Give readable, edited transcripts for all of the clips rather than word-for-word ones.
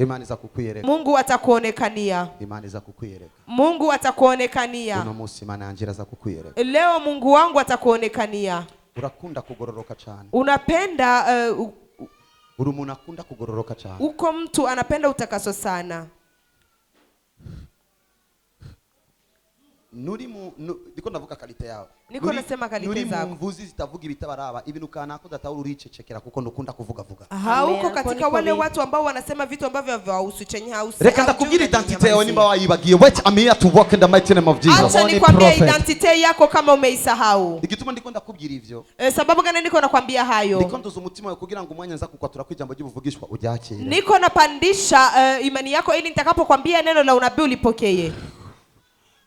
Imani za kukwiyereka. Mungu atakuonekania. Imani za kukwiyereka. Mungu atakuonekania. Uno munsi Imana yanjira za kukwiyereka. Leo Mungu wangu atakuonekania. Urakunda kugororoka cyane. Unapenda uri umuntu akunda kugororoka cyane. Uko mtu anapenda utakaso sana. Niko ndavuga kalite yawe. Niko nasema kalite zako. Nuri mvuzi zitavuga ibitabaraba ibintu kanako datawuri uricecekera kuko ndukunda kuvuga. Uko katika wale watu ambao wanasema vitu ambavyo havihusu chenye hausi. Reka ndakubwira identity yawe nimba wayibagiye. Wait, I'm here to walk in the mighty name of Jesus. Acha nikwambie identity yako kama umeisahau. Igituma ndiko ndakubwira ivyo. Sababu gani niko nakwambia hayo? Ndiko ndoza umutima wawe kugira ngo umwanya nza kukwatura kwijambo ry'ubuvugishwa uryakire. Niko napandisha imani yako ili nitakapokuambia neno la unabii ulipokee.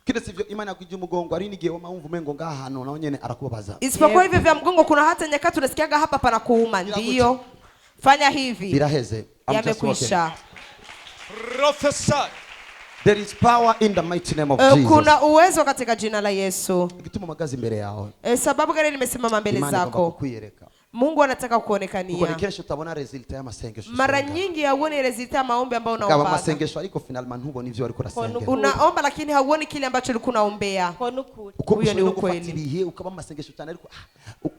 Kile sivyo imani yakujya umugongo ari nigiye wamumva umengo ngahano naho nyene arakubabaza. Isipokuwa hivyo vya mgongo kuna hata nyakati unasikiaga hapa pana kuuma. Ndio. Fanya hivi. Biraheze. Yamekwisha. Prophesy. There is power in the mighty name of Jesus. Kuna uwezo katika jina la Yesu. Igituma magazi mbere yawe. Sababu gani nimesimama mbele zako? Mungu anataka kuonekania. Kuko nikesho utabona result ya masengesho. Mara nyingi hauoni result ya maombi ambayo unaomba. Kama masengesho aliko finalement ntubona ivyo ariko rasengera. Unaomba lakini hauoni kile ambacho ulikuwa unaombea. Huyo ni ukweli. Ukaba masengesho cyane ariko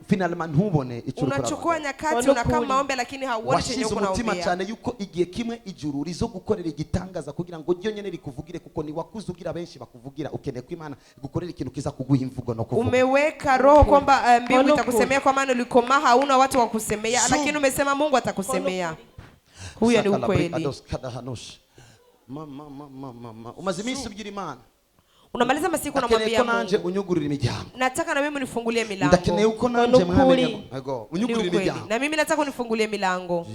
finalement ntubone icyo uriko. Unachukua nyakati unakaa maombi lakini hauoni chenye uko unaombea. Umutima cyane yuko igihe kimwe ijuru rizo gukorera igitangaza kugira ngo ryo nyene rikuvugire kuko ni wakuzugira benshi bakuvugira ukeneye ko Imana gukorera ikintu kiza kuguha imvugo no kuvuga. Umeweka roho kwamba mbingu itakusemea kwa maana ulikomaha una watu wa kusemea, lakini umesema Mungu atakusemea. Huyo ni ukweli. Umazimisi ubigira Imana. Unamaliza masiku unamwambia Mungu. Nanje unyugurira imiryango. Nataka na mimi unifungulie milango. Ndakeneye uko nanje mwamenye. Ego, unyugurira imiryango. Na mimi nataka unifungulie milango.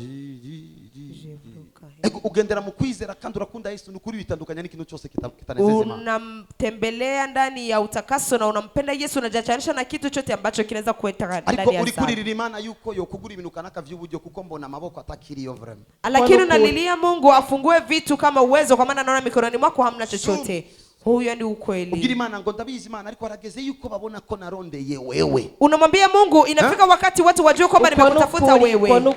Ugendera mu kwizera kandi urakunda Yesu nukuri bitandukanya n'ikintu cyose kitanezeza Imana. Unamtembelea ndani ya utakaso na unampenda Yesu unajachanisha na kitu chote ambacho kinaweza kuweka ndani ya ariko uri kuririra Imana yuko yokugura ibintu kanaka vy'uburyo kuko mbona amaboko atakiriyo vraiment. Lakini unalilia Mungu afungue vitu kama uwezo kwa maana naona mikononi mwako hamna chochote. Huyo ni ukweli. Ugira Imana ngo ndabizi Imana ariko arageze yuko babona ko narondeye wewe. Unamwambia Mungu inafika wakati watu wajue kwamba nimekutafuta wewe.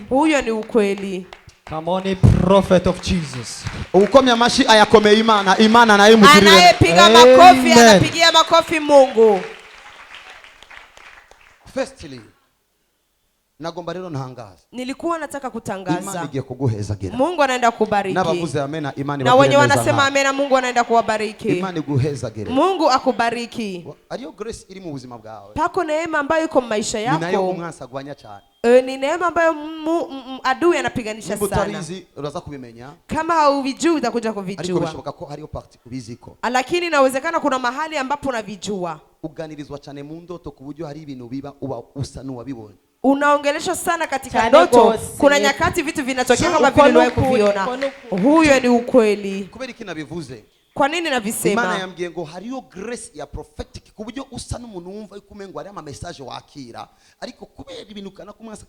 Huyo ni ukweli. Come on, prophet of Jesus. Ukomya amashi ayakomeye Imana, Imana nayo mugirire. Anayepiga makofi anapigia makofi Mungu. Firstly, nagomba rero ntangaza. Nilikuwa nataka kutangaza. Imana igiye kuguhezagira. Mungu anaenda kubariki. Nabavuze amena Imani na wenye wanasema amena Mungu anaenda kuwabariki. Imani guhezagira. Mungu akubariki. Ariyo grace iri mu buzima bwawe. Pako neema ambayo iko maisha yako. Ninayo umwansa gwanya cyane. Ni neema ambayo adui anapiganisha sana. Mutabizi uraza kubimenya. Kama hauvijui utakuja kuvijua. Ariko bishoboka ko hariyo party kubiziko. Lakini inawezekana kuna mahali ambapo unavijua. Uganirizwa cyane mu ndoto kuburyo hari ibintu biba uba usa n'uwabibonye. Unaongeleshwa sana katika ndoto. Kuna nyakati vitu vinatokea kama vile uliwahi kuviona. Huyo ni ukweli. Kubera iki nabivuze? Kwa nini navisema? Imana yambwiye ngo hariyo grace ya prophetic kuburyo usa n'umuntu wumva yuko umengo ari ama message wakira ariko kubera ibintu kana kumwasa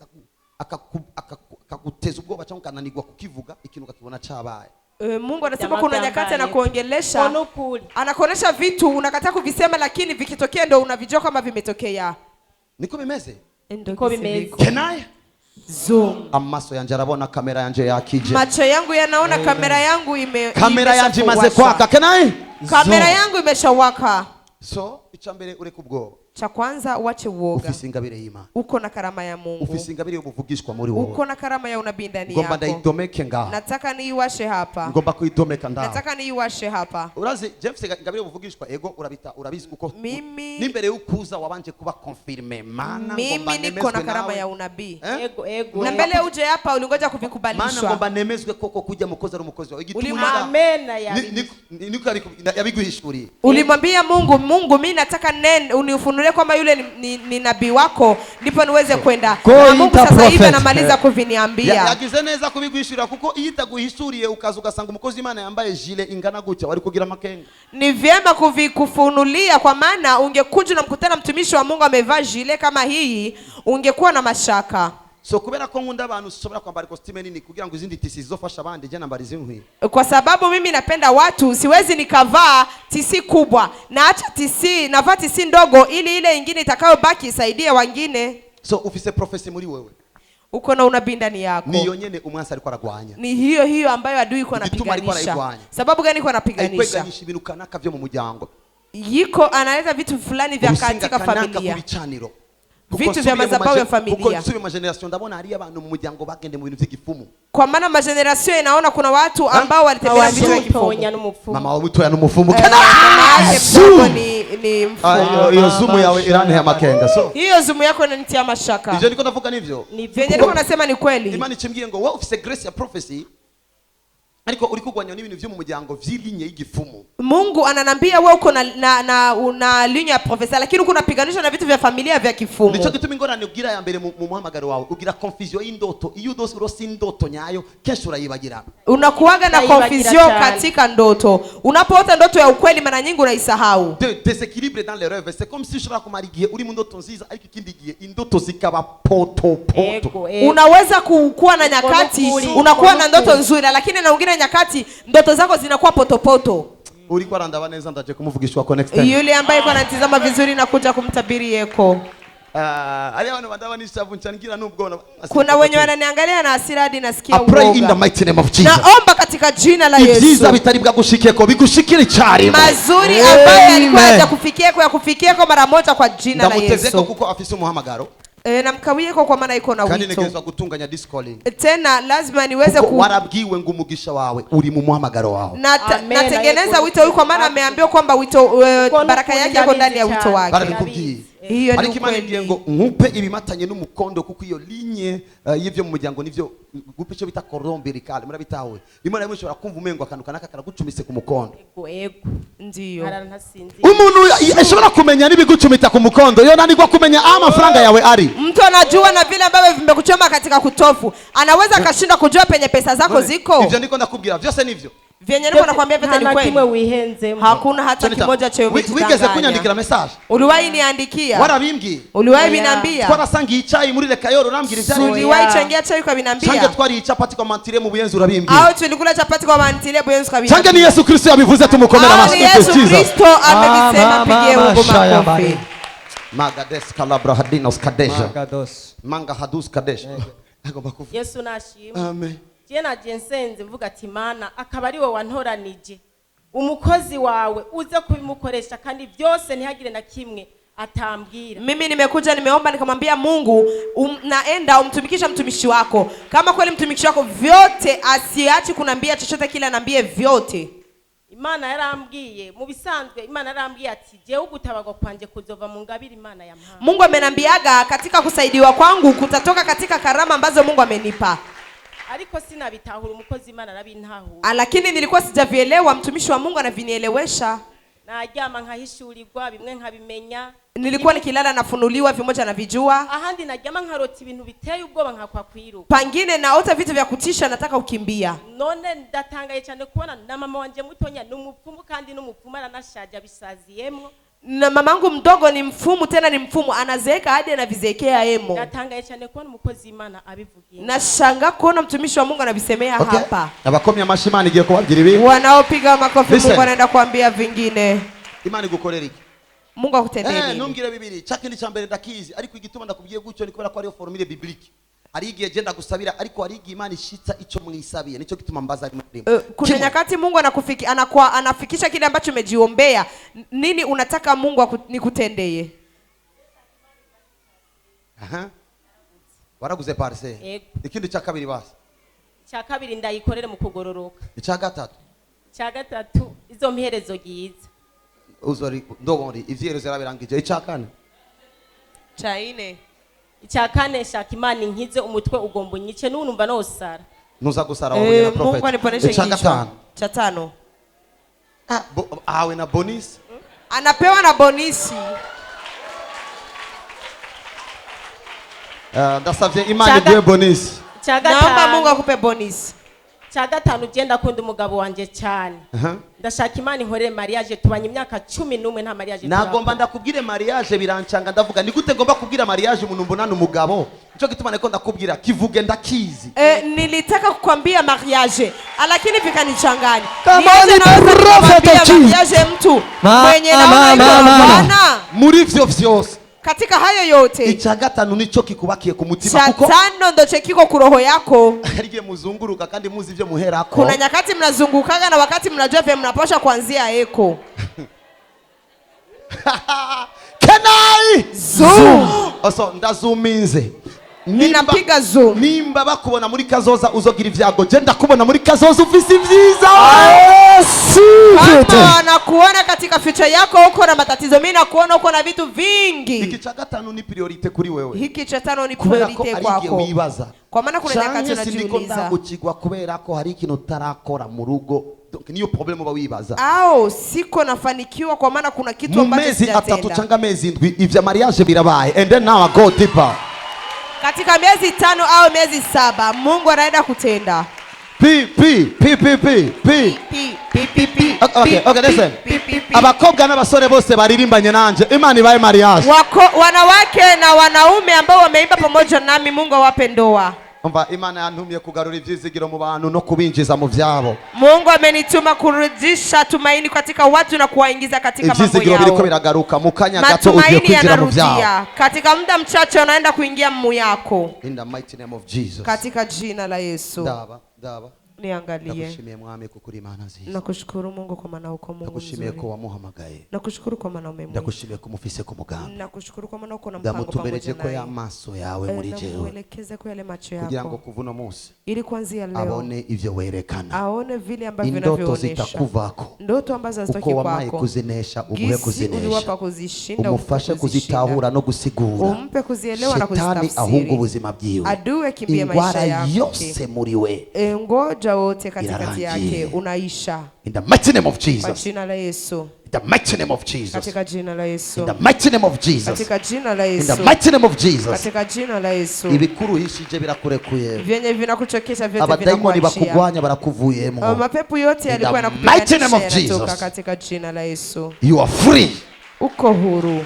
akaguteza ubwoba cyangwa kananirwa kukivuga ikintu kakibona cabaye. Mungu anasema kuna nyakati anakuongelesha, anakuonesha vitu unakataa kuvisema lakini vikitokea ndio unavijua kama vimetokea. Niko bimeze? Niko bimeze. Kenai? Zoom. Amaso yanje arabona kamera yanje yakije. Macho yangu yanaona kamera yangu kamera yanje imaze kwaka. Kenai? Kamera yangu imeshawaka. So, icambere ure kubwo. Cha kwanza uache uoga. Ufise ingabire y'Imana. Uko na karama ya Mungu. Ufise ingabire y'ubuvugishwa muri wowe. Uko na karama ya unabii ndani yako. Ngomba ndayidomeke ngaha. Nataka niiwashe hapa. Ngomba kuidomeka ndaha. Nataka niiwashe hapa. Urazi James ingabire y'ubuvugishwa ego urabizi kuko nimbere y'ukuza wabanje kuba confirme mana ngomba niko na karama ya unabii. Ego. Na mbele uje hapa ulingoja kuvikubalishwa. Mana ngomba nemezwe koko kuja mukozi ari umukozi wawe. Amena ya. Niko yabiguhishuriye. Ulimwambia Mungu mimi nataka unifunulie kwamba yule ni nabii wako ndipo niweze kwenda. Na Mungu sasa hivi anamaliza kuviniambia. Yagize neza kubiguhishurira kuko iyitaguhishuriye ukaza ugasanga umukozi Imana yambaye jile ingana gutya wari kugira makenga. Ni vyema kuvikufunulia kwa maana ungekuja na mkutana mtumishi wa Mungu amevaa jile kama hii ungekuwa na mashaka. So kubera ko nkunda abantu ushobora kwambara costume nini kugira ngo izindi tisi zizofasha abandi je nambarize nkwi. Kwa sababu mimi napenda watu siwezi nikavaa tisi kubwa na acha tisi navaa tisi ndogo ili ile nyingine itakayobaki isaidie wengine. So ufise prophecy muri wewe. uko na unabii ndani yako, niyo nyene umwansi ariko aragwanya. ni hiyo hiyo ambayo adui iko Igituma ariko anapiganisha. arayigwanya. Sababu gani iko anapiganisha? Ayikweganisha ibintu kanaka vyo mu muryango. Yiko analeta vitu fulani vya katika familia, kubicaniro. vitu vya madhabahu ya familia. Kuko nsubi ma generation ndabona hari abantu mu muryango bagende mu bintu vy'igifumu. Kwa maana mageneration inaona kuna watu ambao walitembea vitu vya kifumu. Mama wa mutoya n'umufumu. Mama yake mdogo ni mfumu. Iyo zumu yawe irane ya makenga. So hiyo zumu yako inanitia mashaka. Ivyo niko navuga nivyo. Vyenye niko nasema ni kweli. Imana ichimbwiye ngo wewe ufise grace ya prophecy, ariko uri kugwanya n'ibintu vyo mu muryango vy'ilinye y'igifumu. Mungu ananambia wewe uko na linya ya profesa, lakini uko unapiganisha na vitu vya familia vya kifumu. Nico gituma ingorane ugira ya mbere mu muhamagaro wawe, ugira confusion y'indoto. Iyo urosi indoto nyayo kesho urayibagira. Unakuaga na confusion katika ndoto. Unapoota ndoto ya ukweli mara nyingi unaisahau. Déséquilibre dans les rêves. C'est comme si ushobora kumara igihe uri mu ndoto nziza ariko ikindi gihe indoto zikaba poto. Unaweza kuwa na nyakati unakuwa na ndoto nzuri, lakini na ungine nyakati ndoto zako zinakuwa potopoto. Uri kwa randaba neza ndaje kumuvugishwa connect time. Yule ambaye kwa anatizama vizuri na kuja kumtabiri yeko. Ali abantu bandaba nishavu nchanikira nubwo. Kuna wenye wananiangalia na hasira hadi nasikia uoga. I pray in the mighty name of Jesus. Naomba katika jina la Yesu. Ibyiza bitari bwagushikeko bigushikire cyari. Mazuri ambayo alikuwa hajakufikieko mara moja kwa jina la Yesu. Ndamutezeko kuko afise umuhamagaro. Namkawie kwa maana iko na wito. Kandi negezwa gutunganya this calling. Tena lazima niweze warabwiwe ngo umugisha wawe uri mu muhamagaro wawe. Natengeneza wito huyu kwa maana ameambiwa kwamba wito baraka yake iko ndani ya wito wake. Barabikubwiye. Hiyo ni ariko Imana igiye ngo nkupe ibimatanye n'umukondo kuko iyo linye y'ivyo mu muryango nivyo gupe cyo bita corombericale murabitawe. Imana yamwe ishobora kumva umengo akantu kanaka karagucumise ku mukondo. Ego ndiyo. Umuntu ashobora kumenya nibigucumita ku mukondo yo nanigwa kumenya amafaranga yawe ari. Mtu anajua na vile ambavyo vimekuchoma katika kutofu. Anaweza kashinda kujua penye pesa zako ziko. Ivyo ndiko ndakubwira vyose nivyo. Vyenye niko nakwambia pesa ni kweli. Hakuna hata kimoja cha wewe. Wigeze kunyandikira message? Uliwahi niandikia? Warabimbwiye? Uliwahi binambia? Twarasangiye icyayi muri le Kayoro urambwira ivyari. Uliwahi changia chai kwa binambia? Change twari icapati kwa mantire mu Buyenzi urabimbwiye? Au tulikula chapati kwa mantire Buyenzi kwa binambia? Change ni Yesu Kristo yabivuze tumukomera amashyi Yesu Kristo amebisema pigie Mungu makofi. Magades kalabra hadinos kadeja. Magados. Manga hadus kadeja. Agomba kuvuga. Yesu nashimwe. Amen. Je na jensenze mvuga ati Mana akaba ari wowe wantoranije umukozi wawe uze kubimukoresha kandi byose ntihagire na kimwe atambwira. Mimi nimekuja nimeomba nikamwambia Mungu naenda umtumikisha mtumishi wako. Kama kweli mtumishi wako vyote asiachi kunambia chochote kile anambie vyote. Imana yarambwiye mu bisanzwe Imana yarambwiye ati je ugutabagwa kwanje kuzova mu ngabiri Imana yamha. Mungu amenambiaga katika kusaidiwa kwangu kutatoka katika karama ambazo Mungu amenipa. Ariko sinabitahura umukozi Imana arabintahura. Lakini nilikuwa sijavielewa mtumishi wa Mungu anavinielewesha. Najyama nkahishurirwa bimwe nkabimenya. Nilikuwa nikilala nafunuliwa vimoja na vijua. Ahandi najyama nkarota ibintu biteye ubwoba nkakwa kwiruka. Pangine naota vitu vya kutisha nataka ukimbia. None ndatangaye cyane kubona na mama wanje mutonya n'umupfumu kandi n'umupfumu aranashaje abisaziyemo. Na mamangu mdogo ni mfumu tena ni mfumu anazeeka hadi anavizekea emo. Natangaye cyane kubona umukozi Imana abivugiye. Nashanga kuona mtumishi wa Mungu anavisemea hapa. Abakomya amashimani igiye kubabwira ibi. Wanaopiga makofi Mungu anaenda kuambia vingine. Imana igukorera iki? Mungu akutendee nini? Numbwire bibiri. Chakindi cha mbere ndakizi ariko igituma ndakubwiye gutyo ni kubera ko ari formule biblique. Ari igihe genda gusabira ariko ari igihe Imana ishitsa ico mwisabiye nico gituma mbaza ari muri. Kuna nyakati Mungu anafikisha kile ambacho umejiombea. Nini unataka Mungu nikutendee? Aha. Waraguze parse. Ikindi cha kabiri basi. Cha kabiri ndayikorere mu kugororoka. Cha gatatu. Cha gatatu izo mperezo giza. Uzori ndobori ivyerezo yarabirangije. Cha kane. Cha ine. Cha kane shaka Imana inkize umutwe ugomba unyice n'unumva no sara. Nuza gusara wowe na prophet. Mungu aniponeshe cha gatano. Cha tano. Awe na bonus. Anapewa na bonisi. Ndasavye Imana iguhe bonus. Naomba Mungu akupe bonus. Cha gatanu genda kunda umugabo wanje cyane. Ndashaka Imana inkorere mariage tubanye imyaka 11 nta mariage. Nagomba ndakubwire mariage birancanga ndavuga ni gute ngomba kubwira mariage umuntu mbonana umugabo. Ico gituma neko ndakubwira kivuge ndakizi. Nilitaka kukwambia mariage lakini vikanichanganya. Prophet of Jesus. Mariage mtu mwenye naona Bwana muri vyo vyose katika hayo yote icya gatanu nico kikubakiye ku mutima cha kuko tano ndo kiko ku roho yako. harigiye muzunguruka kandi muzi ivyo muherako. Kuna nyakati mnazungukaga na wakati mnajua vya mnapasha kuanzia eko. Kenai Zoom. Oso ndazuminze. Ninapiga zoom. Nimba bakubona muri kazoza uzogira ivyago, je ndakubona muri kazoza ufise ivyiza. Kama wanakuona katika future yako uko na matatizo, mimi nakuona uko na vitu vingi. Iki cha gatanu ni priority kuri wewe. Hiki cha tano ni Kubera ko priority ari igihe kwako. wibaza. Kwa maana kuna nyakati sindiko unajiuliza, ndagukigwa kubera ko hari ikintu tarakora mu rugo. Donc niyo problem uba wibaza. au siko nafanikiwa kwa maana kuna kitu ambacho mezi atatu sijatenda. cyangwa mezi indwi ivya mariage birabaye, and then now I go deeper. Katika miezi 5 au miezi 7 Mungu anaenda kutenda. P. Okay, listen. Abakobwa n'abasore bose baririmbanye nanje, Imana ibaye mariage. Wanawake na wanaume ambao wameimba pamoja nami, Mungu awape ndoa. Umva, Imana yantumye kugarura ivyizigiro mu bantu no kubinjiza mu vyabo. Mungu amenituma kurudisha tumaini katika watu na kuwaingiza katika mambo Ivyizigiro biriko yao. biragaruka mu kanya gato ugiye kwinjira mu vyabo. Katika muda mchache unaenda kuingia mu yako. In the mighty name of Jesus. Katika jina la Yesu. Daba. Niangalie. Nakushimiye mwami kuko uri Imana nziza. Nakushukuru Mungu kwa maana uko Mungu Nakushimiye mzuri. ko wamuhamagaye. Nakushukuru kwa maana umemwita. Ndakushimiye ko mufise ku mugambi. Nakushukuru kwa maana uko na mpango Ndamutumbereje pamoja ko naye. y'amaso yawe muri jewe. Namuelekeze kwa yale macho Kugira ngo yako. kuva uno munsi Ili kuanzia leo abone ivyo werekana. aone vile ambavyo Indoto vinavyoonyesha. zitakuvako. Ndoto ambazo hazitoki Uko wamaye kwako. kuzinesha umuhe Gisi kuzinesha. uliwapa kuzishinda, Umufashe umpe kuzishinda. kuzitahura no gusigura. Umpe kuzielewa na Shetani kuzitafsiri. ahunga ubuzima bwiwe. Adui kimbie maisha Ingwara yake. yose muri we. Ngoja wote katikati Irarangiye. yake unaisha. In the mighty name of Kwa Jesus. jina la Yesu. In the mighty name of Jesus. Katika jina la Yesu. In the mighty name of Jesus. Katika jina la In the Yesu. mighty name of Jesus. Katika jina la Yesu. Ibikuruhishije birakurekuye. Vyenye vinakuchokesha vyote Abadaimoni vinakuachia. bakugwanya barakuvuyemo. Mapepo yote yalikuwa In the mighty name of yanakupiganisha Jesus. yanatoka katika jina la Yesu. You are free. Uko huru.